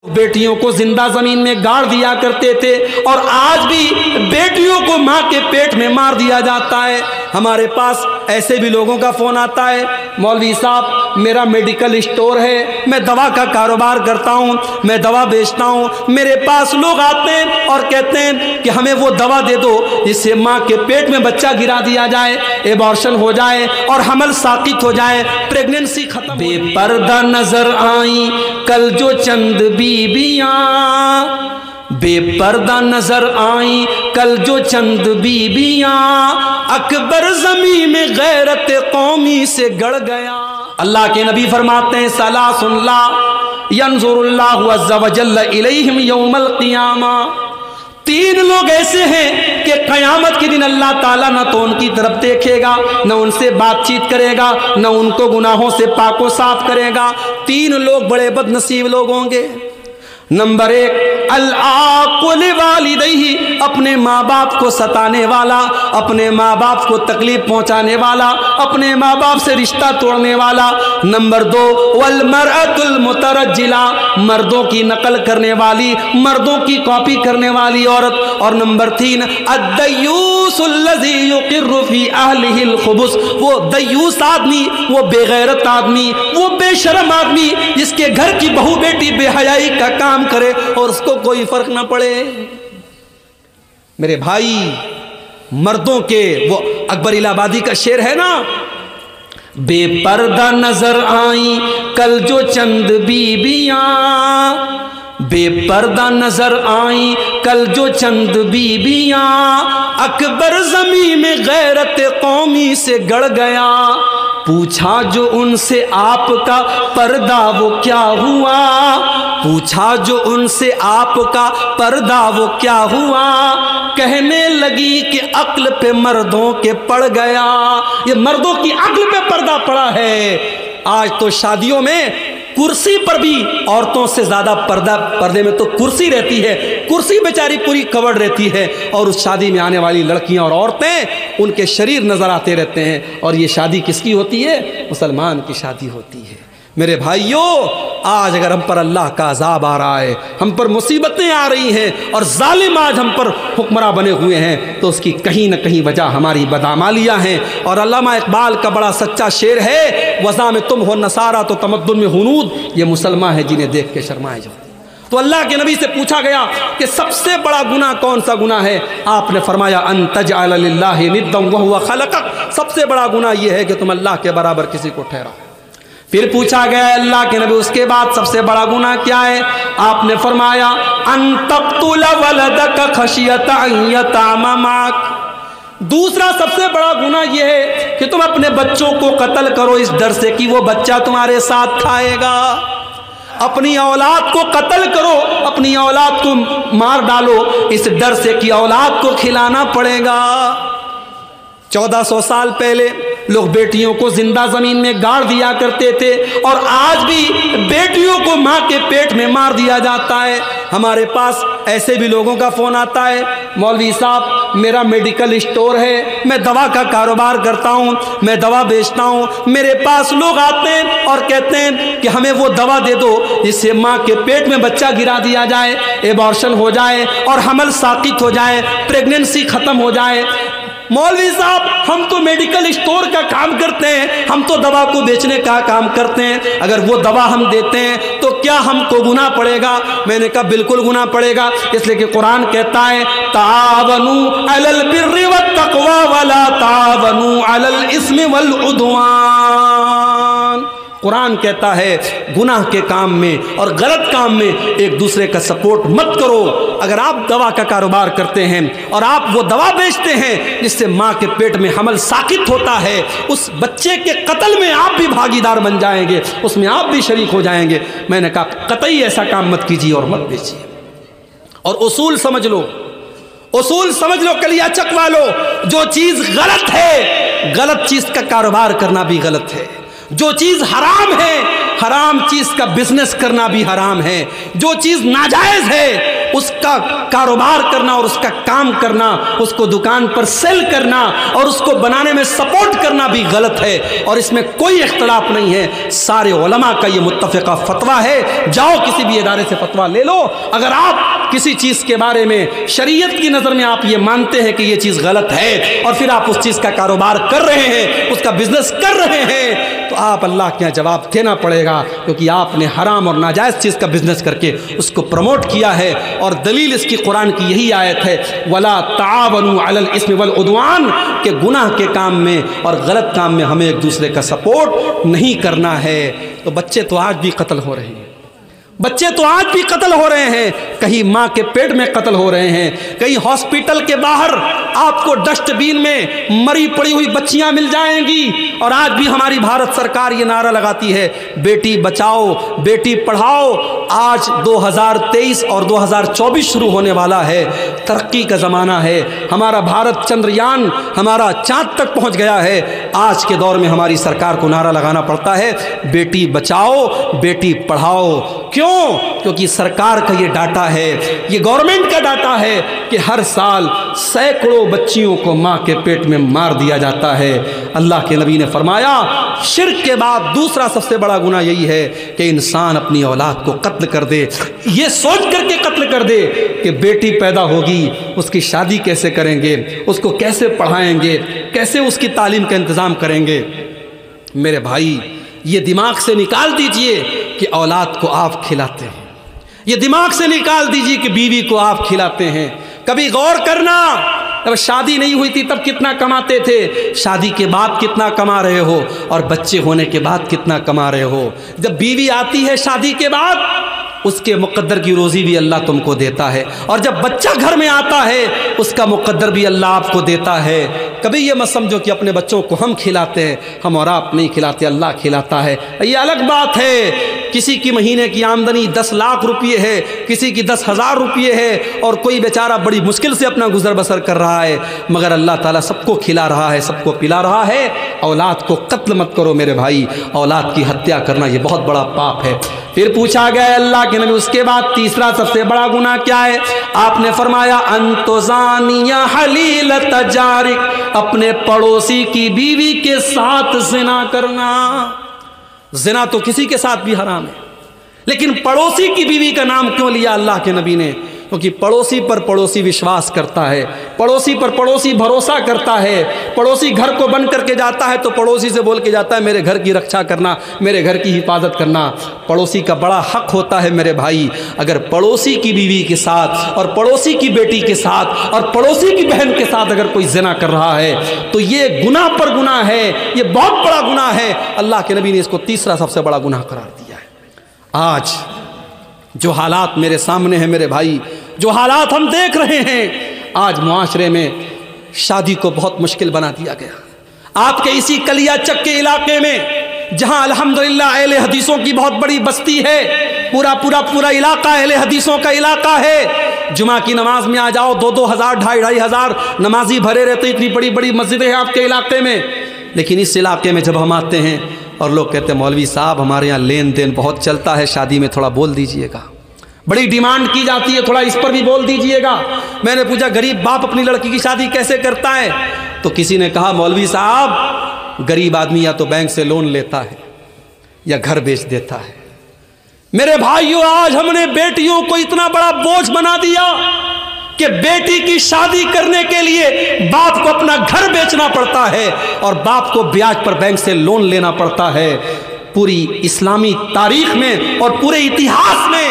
بیٹیوں کو زندہ زمین میں گاڑ دیا کرتے تھے اور آج بھی بیٹیوں کو ماں کے پیٹ میں مار دیا جاتا ہے۔ ہمارے پاس ایسے بھی لوگوں کا فون آتا ہے، مولوی صاحب میرا میڈیکل اسٹور ہے، میں دوا کا کاروبار کرتا ہوں، میں دوا بیچتا ہوں، میرے پاس لوگ آتے ہیں اور کہتے ہیں کہ ہمیں وہ دوا دے دو جس سے ماں کے پیٹ میں بچہ گرا دیا جائے، ایبارشن ہو جائے اور حمل ساقط ہو جائے، پریگننسی ختم۔ بے پردہ نظر آئیں کل جو چند بیویاں، بے پردہ نظر آئیں کل جو چند بیویاں، اکبر زمین میں غیرت قومی سے گڑ گیا۔ اللہ کے نبی فرماتے ہیں ثلاث لا ينظر اللہ عز وجل الیہم یوم القیامہ، تین لوگ ایسے ہیں کہ قیامت کے دن اللہ تعالیٰ نہ تو ان کی طرف دیکھے گا، نہ ان سے بات چیت کرے گا، نہ ان کو گناہوں سے پاک و صاف کرے گا۔ تین لوگ بڑے بد نصیب لوگ ہوں گے۔ نمبر ایک، العاق لوالدیہ، اپنے ماں باپ کو ستانے والا، اپنے ماں باپ کو تکلیف پہنچانے والا، اپنے ماں باپ سے رشتہ توڑنے والا۔ نمبر دو، والمرأۃ المترجلہ، مردوں کی نقل کرنے والی، مردوں کی کاپی کرنے والی عورت۔ اور نمبر تین، الدیوس الذی یقر فی اہلہ الخبث، وہ دیوس آدمی، وہ بے غیرت آدمی، وہ بے شرم آدمی جس کے گھر کی بہو بیٹی بے حیائی کا کام کرے اور اس کو کوئی فرق نہ پڑے۔ میرے بھائی، مردوں کے وہ اکبر الہ آبادی کا شعر ہے نا، بے پردہ نظر آئیں کل جو چند بیویاں، بے پردہ نظر آئیں کل جو چند بیویاں، اکبر زمین میں غیرت قومی سے گڑ گیا۔ پوچھا جو ان سے آپ کا پردہ وہ کیا ہوا، پوچھا جو ان سے آپ کا پردہ وہ کیا ہوا، کہنے لگی کہ عقل پہ مردوں کے پڑ گیا۔ یہ مردوں کی عقل پہ پردہ پڑا ہے۔ آج تو شادیوں میں کرسی پر بھی عورتوں سے زیادہ پردے میں تو کرسی رہتی ہے، کرسی بیچاری پوری کورڈ رہتی ہے، اور اس شادی میں آنے والی لڑکیاں اور عورتیں ان کے شریر نظر آتے رہتے ہیں۔ اور یہ شادی کس کی ہوتی ہے؟ مسلمان کی شادی ہوتی ہے۔ میرے بھائیوں، آج اگر ہم پر اللہ کا عذاب آ رہا ہے، ہم پر مصیبتیں آ رہی ہیں اور ظالم آج ہم پر حکمراں بنے ہوئے ہیں، تو اس کی کہیں نہ کہیں وجہ ہماری بدعمالیاں ہیں۔ اور علامہ اقبال کا بڑا سچا شعر ہے، وضع میں تم ہو نصارہ تو تمدن میں ہنود، یہ مسلمان ہے جنہیں دیکھ کے شرمائے جاؤ۔ تو اللہ کے نبی سے پوچھا گیا کہ سب سے بڑا گناہ کون سا گناہ ہے؟ آپ نے فرمایا ان تجعل للہ ندا وہو خلقک، سب سے بڑا گناہ یہ ہے کہ تم اللہ کے برابر کسی کو ٹھہراؤ۔ پھر پوچھا گیا اللہ کے نبی اس کے بعد سب سے بڑا گناہ کیا ہے؟ آپ نے فرمایا ان تقتل ولدک خشیۃ ان یطعم معک، دوسرا سب سے بڑا گناہ یہ ہے کہ تم اپنے بچوں کو قتل کرو اس ڈر سے کہ وہ بچہ تمہارے ساتھ کھائے گا۔ اپنی اولاد کو قتل کرو، اپنی اولاد کو مار ڈالو اس ڈر سے کہ اولاد کو کھلانا پڑے گا۔ 1400 سال پہلے لوگ بیٹیوں کو زندہ زمین میں گاڑ دیا کرتے تھے اور آج بھی بیٹیوں کو ماں کے پیٹ میں مار دیا جاتا ہے۔ ہمارے پاس ایسے بھی لوگوں کا فون آتا ہے، مولوی صاحب میرا میڈیکل اسٹور ہے، میں دوا کا کاروبار کرتا ہوں، میں دوا بیچتا ہوں، میرے پاس لوگ آتے ہیں اور کہتے ہیں کہ ہمیں وہ دوا دے دو جس سے ماں کے پیٹ میں بچہ گرا دیا جائے، ایبارشن ہو جائے اور حمل ساقط ہو جائے، پریگننسی ختم ہو جائے۔ مولوی صاحب ہم تو میڈیکل اسٹور کا کام کرتے ہیں، ہم تو دوا کو بیچنے کا کام کرتے ہیں، اگر وہ دوا ہم دیتے ہیں تو کیا ہم کو گناہ پڑے گا؟ میں نے کہا بالکل گناہ پڑے گا، اس لیے کہ قرآن کہتا ہے تعاونوا علی البر والتقوی ولا تعاونوا علی الاثم والعدوان۔ قرآن کہتا ہے گناہ کے کام میں اور غلط کام میں ایک دوسرے کا سپورٹ مت کرو۔ اگر آپ دوا کا کاروبار کرتے ہیں اور آپ وہ دوا بیچتے ہیں جس سے ماں کے پیٹ میں حمل ساقط ہوتا ہے، اس بچے کے قتل میں آپ بھی بھاگیدار بن جائیں گے، اس میں آپ بھی شریک ہو جائیں گے۔ میں نے کہا قطعی ایسا کام مت کیجیے اور مت بیچیے۔ اور اصول سمجھ لو، اصول سمجھ لو کلیا چکوا لو، جو چیز غلط ہے، غلط چیز کا کاروبار کرنا بھی غلط ہے۔ جو چیز حرام ہے، حرام چیز کا بزنس کرنا بھی حرام ہے۔ جو چیز ناجائز ہے اس کا کاروبار کرنا اور اس کا کام کرنا، اس کو دکان پر سیل کرنا اور اس کو بنانے میں سپورٹ کرنا بھی غلط ہے، اور اس میں کوئی اختلاف نہیں ہے۔ سارے علماء کا یہ متفقہ فتویٰ ہے، جاؤ کسی بھی ادارے سے فتویٰ لے لو۔ اگر آپ کسی چیز کے بارے میں شریعت کی نظر میں آپ یہ مانتے ہیں کہ یہ چیز غلط ہے اور پھر آپ اس چیز کا کاروبار کر رہے ہیں، اس کا بزنس کر رہے ہیں، تو آپ اللہ کے یہاں جواب دینا پڑے گا، کیونکہ آپ نے حرام اور ناجائز چیز کا بزنس کر کے اس کو پروموٹ کیا ہے۔ اور دلیل اس کی قرآن کی یہی آیت ہے، وَلَا تَعَاوَنُوا عَلَى الْإِثْمِ وَالْعُدْوَانِ، کہ گناہ کے کام میں اور غلط کام میں ہمیں ایک دوسرے کا سپورٹ نہیں کرنا ہے۔ تو بچے تو آج بھی قتل ہو رہے ہیں، بچے تو آج بھی قتل ہو رہے ہیں، کہیں ماں کے پیٹ میں قتل ہو رہے ہیں، کہیں ہاسپٹل کے باہر آپ کو ڈسٹ بین میں مری پڑی ہوئی بچیاں مل جائیں گی۔ اور آج بھی ہماری بھارت سرکار یہ نعرہ لگاتی ہے، بیٹی بچاؤ بیٹی پڑھاؤ۔ آج 2023 اور 2024 شروع ہونے والا ہے، ترقی کا زمانہ ہے، ہمارا بھارت چندریان ہمارا چاند تک پہنچ گیا ہے۔ آج کے دور میں ہماری سرکار کو نعرہ لگانا پڑتا ہے، بیٹی بچاؤ بیٹی پڑھاؤ۔ کیوں؟ کیونکہ سرکار کا یہ ڈاٹا ہے، یہ گورنمنٹ کا ڈاٹا ہے کہ ہر سال سینکڑوں بچیوں کو ماں کے پیٹ میں مار دیا جاتا ہے۔ اللہ کے نبی نے فرمایا شرک کے بعد دوسرا سب سے بڑا گناہ یہی ہے کہ انسان اپنی اولاد کو قتل کر دے، یہ سوچ کر کے قتل کر دے کہ بیٹی پیدا ہوگی، اس کی شادی کیسے کریں گے، اس کو کیسے پڑھائیں گے، کیسے اس کی تعلیم کا انتظام کریں گے۔ میرے بھائی یہ دماغ سے نکال دیجئے کہ اولاد کو آپ کھلاتے ہیں، یہ دماغ سے نکال دیجئے کہ بیوی کو آپ کھلاتے ہیں۔ کبھی غور کرنا، جب شادی نہیں ہوئی تھی تب کتنا کماتے تھے، شادی کے بعد کتنا کما رہے ہو، اور بچے ہونے کے بعد کتنا کما رہے ہو۔ جب بیوی آتی ہے شادی کے بعد، اس کے مقدر کی روزی بھی اللہ تم کو دیتا ہے، اور جب بچہ گھر میں آتا ہے اس کا مقدر بھی اللہ آپ کو دیتا ہے۔ کبھی یہ مت سمجھو کہ اپنے بچوں کو ہم کھلاتے ہیں، ہم اور آپ نہیں کھلاتے، اللہ کھلاتا ہے، یہ الگ بات ہے۔ کسی کی مہینے کی آمدنی 10 لاکھ روپیے ہے، کسی کی 10,000 روپیے ہے، اور کوئی بیچارہ بڑی مشکل سے اپنا گزر بسر کر رہا ہے، مگر اللہ تعالیٰ سب کو کھلا رہا ہے، سب کو پلا رہا ہے۔ اولاد کو قتل مت کرو میرے بھائی، اولاد کی ہتیا کرنا یہ بہت بڑا پاپ ہے۔ پھر پوچھا گیا اللہ کے نبی اس کے بعد تیسرا سب سے بڑا گناہ کیا ہے؟ آپ نے فرمایا انتزانی حلیلۃ جارک، اپنے پڑوسی کی بیوی کے ساتھ زنا کرنا۔ زنا تو کسی کے ساتھ بھی حرام ہے، لیکن پڑوسی کی بیوی کا نام کیوں لیا اللہ کے نبی نے؟ کیونکہ پڑوسی پر پڑوسی وشواس کرتا ہے، پڑوسی پر پڑوسی بھروسہ کرتا ہے، پڑوسی گھر کو بند کر کے جاتا ہے تو پڑوسی سے بول کے جاتا ہے میرے گھر کی رکشا کرنا، میرے گھر کی حفاظت کرنا۔ پڑوسی کا بڑا حق ہوتا ہے میرے بھائی، اگر پڑوسی کی بیوی کے ساتھ اور پڑوسی کی بیٹی کے ساتھ اور پڑوسی کی بہن کے ساتھ اگر کوئی زنا کر رہا ہے تو یہ گناہ پر گناہ ہے، یہ بہت بڑا گناہ ہے۔ اللہ کے نبی نے اس کو تیسرا سب سے بڑا گناہ قرار دیا ہے۔ آج جو حالات میرے سامنے ہیں میرے بھائی، جو حالات ہم دیکھ رہے ہیں، آج معاشرے میں شادی کو بہت مشکل بنا دیا گیا۔ آپ کے اسی کلیا چک کے علاقے میں جہاں الحمدللہ اہل حدیثوں کی بہت بڑی بستی ہے، پورا علاقہ اہل حدیثوں کا علاقہ ہے، جمعہ کی نماز میں آ جاؤ 2-2 ہزار 2.5-2.5 ہزار نمازی بھرے رہتے، اتنی بڑی بڑی مسجدیں ہیں آپ کے علاقے میں۔ لیکن اس علاقے میں جب ہم آتے ہیں اور لوگ کہتے ہیں مولوی صاحب ہمارے یہاں لین دین بہت چلتا ہے، شادی میں تھوڑا بول دیجئے گا، بڑی ڈیمانڈ کی جاتی ہے، تھوڑا اس پر بھی بول دیجئے گا۔ میں نے پوچھا غریب باپ اپنی لڑکی کی شادی کیسے کرتا ہے؟ تو کسی نے کہا مولوی صاحب غریب آدمی یا تو بینک سے لون لیتا ہے یا گھر بیچ دیتا ہے۔ میرے بھائیوں آج ہم نے بیٹیوں کو اتنا بڑا بوجھ بنا دیا کہ بیٹی کی شادی کرنے کے لیے باپ کو اپنا گھر بیچنا پڑتا ہے اور باپ کو بیاج پر بینک سے لون لینا پڑتا ہے۔ پوری اسلامی تاریخ میں اور پورے اتہاس میں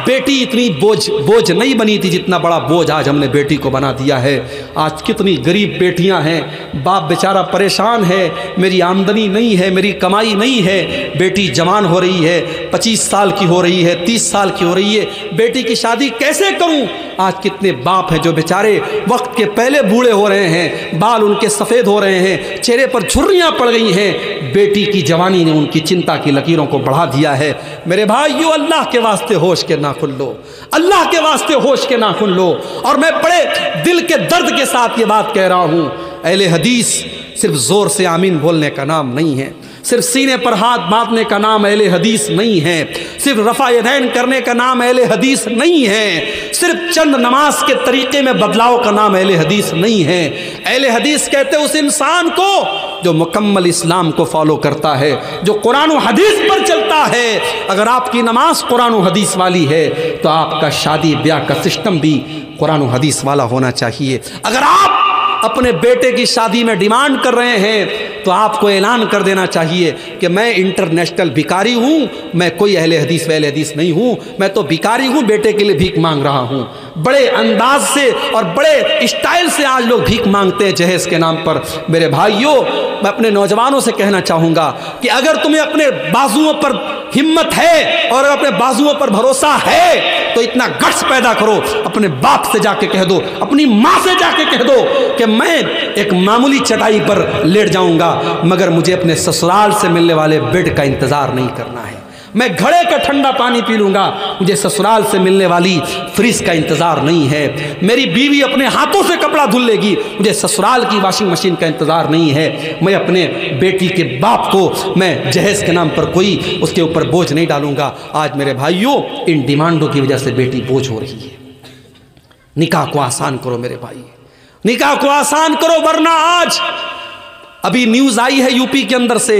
بیٹی اتنی بوجھ نہیں بنی تھی جتنا بڑا بوجھ آج ہم نے بیٹی کو بنا دیا ہے۔ آج کتنی غریب بیٹیاں ہیں، باپ بیچارہ پریشان ہے، میری آمدنی نہیں ہے، میری کمائی نہیں ہے، بیٹی جوان ہو رہی ہے، 25 سال کی ہو رہی ہے، 30 سال کی ہو رہی ہے، بیٹی کی شادی کیسے کروں؟ آج کتنے باپ ہیں جو بیچارے وقت کے پہلے بوڑھے ہو رہے ہیں، بال ان کے سفید ہو رہے ہیں، چہرے پر جھریاں پڑ گئی ہیں، بیٹی کی جوانی نے ان کی چنتا کی لکیروں کو بڑھا دیا ہے۔ میرے بھائیو اللہ کے واسطے ہوش کے ناخن لو، اللہ کے واسطے ہوش کے ناخن لو۔ اور میں بڑے دل کے درد کے ساتھ یہ بات کہہ رہا ہوں، اہل حدیث صرف زور سے آمین بولنے کا نام نہیں ہے، صرف سینے پر ہاتھ باندھنے کا نام اہل حدیث نہیں ہے، صرف رفع یدین کرنے کا نام اہل حدیث نہیں ہے، صرف چند نماز کے طریقے میں بدلاؤ کا نام اہل حدیث نہیں ہے۔ اہل حدیث کہتے ہیں اس انسان کو جو مکمل اسلام کو فالو کرتا ہے، جو قرآن و حدیث پر چلتا ہے۔ اگر آپ کی نماز قرآن و حدیث والی ہے تو آپ کا شادی بیاہ کا سسٹم بھی قرآن و حدیث والا ہونا چاہیے۔ اگر آپ اپنے بیٹے کی شادی میں ڈیمانڈ کر رہے ہیں تو آپ کو اعلان کر دینا چاہیے کہ میں انٹرنیشنل بھکاری ہوں، میں کوئی اہل حدیث و اہل حدیث نہیں ہوں، میں تو بھکاری ہوں، بیٹے کے لیے بھیک مانگ رہا ہوں۔ بڑے انداز سے اور بڑے اسٹائل سے آج لوگ بھیک مانگتے ہیں جہیز کے نام پر۔ میرے بھائیوں، میں اپنے نوجوانوں سے کہنا چاہوں گا کہ اگر تمہیں اپنے بازوؤں پر ہمت ہے اور اپنے بازوؤں پر بھروسہ ہے تو اتنا گٹس پیدا کرو، اپنے باپ سے جا کے کہہ دو، اپنی ماں سے جا کے کہہ دو کہ میں ایک معمولی چٹائی پر لیٹ جاؤں گا مگر مجھے اپنے سسرال سے ملنے والے بیڈ کا انتظار نہیں کرنا ہے، میں گھڑے کا ٹھنڈا پانی پی لوں گا، مجھے سسرال سے ملنے والی فریز کا انتظار نہیں ہے، میری بیوی اپنے ہاتھوں سے کپڑا دھل لے گی، مجھے سسرال کی واشنگ مشین کا انتظار نہیں ہے، میں اپنے بیٹی کے باپ کو میں جہیز کے نام پر کوئی اس کے اوپر بوجھ نہیں ڈالوں گا۔ آج میرے بھائیوں ان ڈیمانڈوں کی وجہ سے بیٹی بوجھ ہو رہی ہے۔ نکاح کو آسان کرو میرے بھائی، نکاح کو آسان کرو، ورنہ آج ابھی نیوز آئی ہے یو پی کے اندر سے،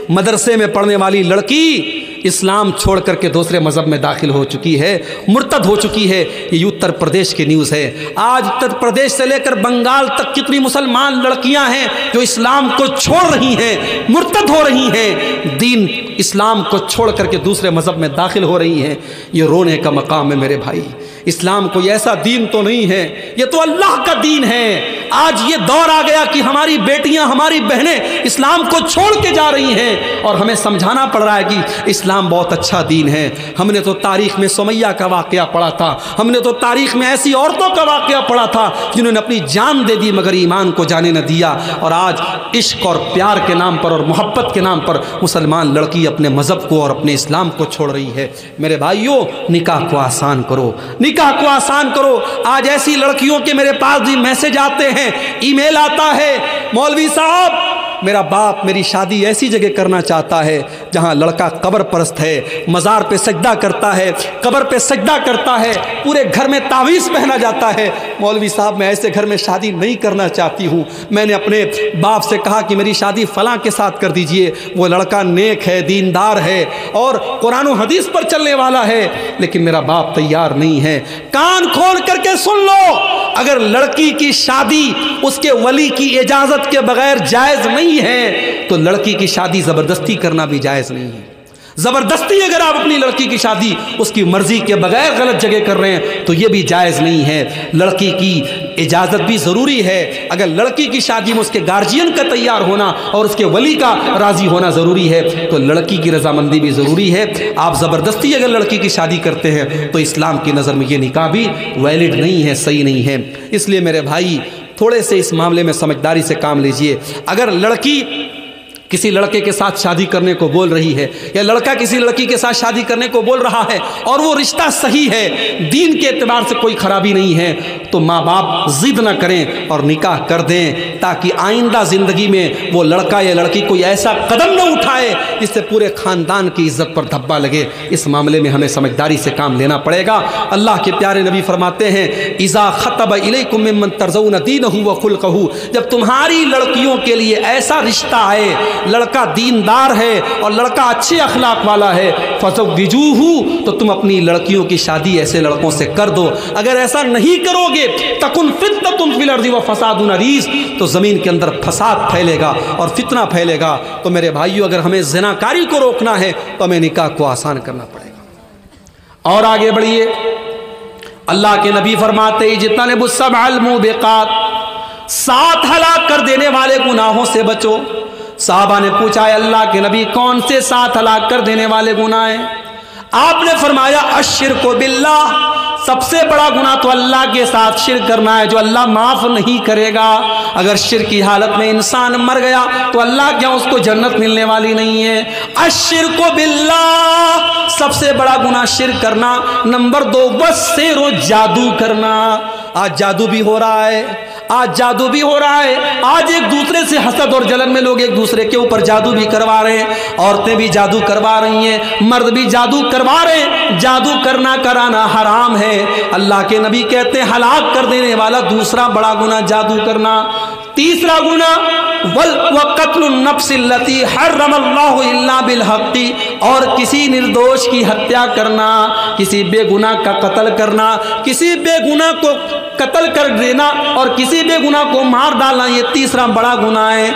مدرسے میں پڑھنے والی لڑکی اسلام چھوڑ کر کے دوسرے مذہب میں داخل ہو چکی ہے، مرتد ہو چکی ہے۔ یہ اتر پردیش کی نیوز ہے۔ آج اتر پردیش سے لے کر بنگال تک کتنی مسلمان لڑکیاں ہیں جو اسلام کو چھوڑ رہی ہیں، مرتد ہو رہی ہیں، دین اسلام کو چھوڑ کر کے دوسرے مذہب میں داخل ہو رہی ہیں۔ یہ رونے کا مقام ہے میرے بھائی۔ اسلام کوئی ایسا دین تو نہیں ہے، یہ تو اللہ کا دین ہے۔ آج یہ دور آ گیا کہ ہماری بیٹیاں، ہماری بہنیں اسلام کو چھوڑ کے جا رہی ہیں اور ہمیں سمجھانا پڑ رہا ہے کہ اسلام بہت اچھا دین ہے۔ ہم نے تو تاریخ میں سمیہ کا واقعہ پڑھا تھا، ہم نے تو تاریخ میں ایسی عورتوں کا واقعہ پڑھا تھا جنہوں نے اپنی جان دے دی مگر ایمان کو جانے نہ دیا، اور آج عشق اور پیار کے نام پر اور محبت کے نام پر مسلمان لڑکی اپنے مذہب کو اور اپنے اسلام کو چھوڑ رہی ہے۔ میرے بھائیوں، نکاح کو آسان کرو، نکاح کو آسان کرو۔ آج ایسی لڑکیوں کے میرے پاس بھی میسج آتے ہیں، ای میل آتا ہے، مولوی صاحب میرا باپ میری شادی ایسی جگہ کرنا چاہتا ہے جہاں لڑکا قبر پرست ہے، مزار پہ سجدہ کرتا ہے، قبر پہ سجدہ کرتا ہے، پورے گھر میں تعویذ پہنا جاتا ہے۔ مولوی صاحب میں ایسے گھر میں شادی نہیں کرنا چاہتی ہوں، میں نے اپنے باپ سے کہا کہ میری شادی فلاں کے ساتھ کر دیجئے، وہ لڑکا نیک ہے، دیندار ہے اور قرآن و حدیث پر چلنے والا ہے، لیکن میرا باپ تیار نہیں ہے۔ کان کھول کر کے سن لو، اگر لڑکی کی شادی اس کے ولی کی اجازت کے بغیر جائز نہیں ہے تو لڑکی کی شادی زبردستی کرنا بھی جائز نہیں ہے۔ زبردستی اگر آپ اپنی لڑکی کی شادی اس کی مرضی کے بغیر غلط جگہ کر رہے ہیں تو یہ بھی جائز نہیں ہے۔ لڑکی کی اجازت بھی ضروری ہے۔ اگر لڑکی کی شادی میں اس کے گارجین کا تیار ہونا اور اس کے ولی کا راضی ہونا ضروری ہے تو لڑکی کی رضامندی بھی ضروری ہے۔ آپ زبردستی اگر لڑکی کی شادی کرتے ہیں تو اسلام کی نظر میں یہ نکاح بھی ویلڈ نہیں ہے، صحیح نہیں ہے۔ اس لیے میرے بھائی تھوڑے سے اس معاملے میں سمجھداری سے کام لیجئے۔ اگر لڑکی کسی لڑکے کے ساتھ شادی کرنے کو بول رہی ہے یا لڑکا کسی لڑکی کے ساتھ شادی کرنے کو بول رہا ہے اور وہ رشتہ صحیح ہے، دین کے اعتبار سے کوئی خرابی نہیں ہے، تو ماں باپ ضد نہ کریں اور نکاح کر دیں تاکہ آئندہ زندگی میں وہ لڑکا یا لڑکی کوئی ایسا قدم نہ اٹھائے جس سے پورے خاندان کی عزت پر دھبا لگے۔ اس معاملے میں ہمیں سمجھداری سے کام لینا پڑے گا۔ اللہ کے پیارے نبی فرماتے ہیں اذا خطب الیکم ممن ترضون دینہ وخلقہ، جب تمہاری لڑکیوں کے لیے ایسا رشتہ آئے، لڑکا دیندار ہے اور لڑکا اچھے اخلاق والا ہے، فزوجوہ، تو تم اپنی لڑکیوں کی شادی ایسے لڑکوں سے کر دو۔ اگر ایسا نہیں کرو گے تکن فتنۃ فی الارض وفساد عریض، تو زمین کے اندر فساد پھیلے گا اور فتنہ پھیلے گا۔ تو میرے بھائیو، اگر ہمیں زناکاری کو روکنا ہے تو ہمیں نکاح کو آسان کرنا پڑے گا۔ اور آگے بڑھیے، اللہ کے نبی فرماتے اجتنبوا السبع الموبقات، 7 ہلاک کر دینے والے گناہوں سے بچو۔ صحابہ نے پوچھا ہے اللہ کے نبی کون سے 7 ہلاک کر دینے والے گناہ ہیں؟ آپ نے فرمایا الشرک باللہ، سب سے بڑا گناہ تو اللہ کے ساتھ شرک کرنا ہے جو اللہ معاف نہیں کرے گا۔ اگر شرک کی حالت میں انسان مر گیا تو اللہ کیا اس کو جنت ملنے والی نہیں ہے؟ الشرک باللہ، سب سے بڑا گناہ شرک کرنا۔ نمبر 2 والسحر، جادو کرنا۔ آج جادو بھی ہو رہا ہے، آج جادو بھی ہو رہا ہے، آج ایک دوسرے سے حسد اور جلن میں لوگ ایک دوسرے کے اوپر جادو بھی کروا رہے ہیں، عورتیں بھی جادو کروا رہی ہیں، مرد بھی جادو کروا رہے ہیں۔ جادو کرنا کرانا حرام ہے۔ اللہ کے نبی کہتے ہیں ہلاک کر دینے والا دوسرا بڑا گناہ جادو کرنا۔ تیسرا گناہ وَقَتْلُ النَّفْسِ الَّتِي حَرَّمَ اللَّهُ إِلَّا بِالْحَقِّ، اور کسی نردوش کی ہتیا کرنا، کسی بے گناہ کا قتل کرنا، کسی بے گناہ کو قتل کر دینا اور کسی بے گناہ کو مار ڈالنا، یہ تیسرا بڑا گناہ ہے۔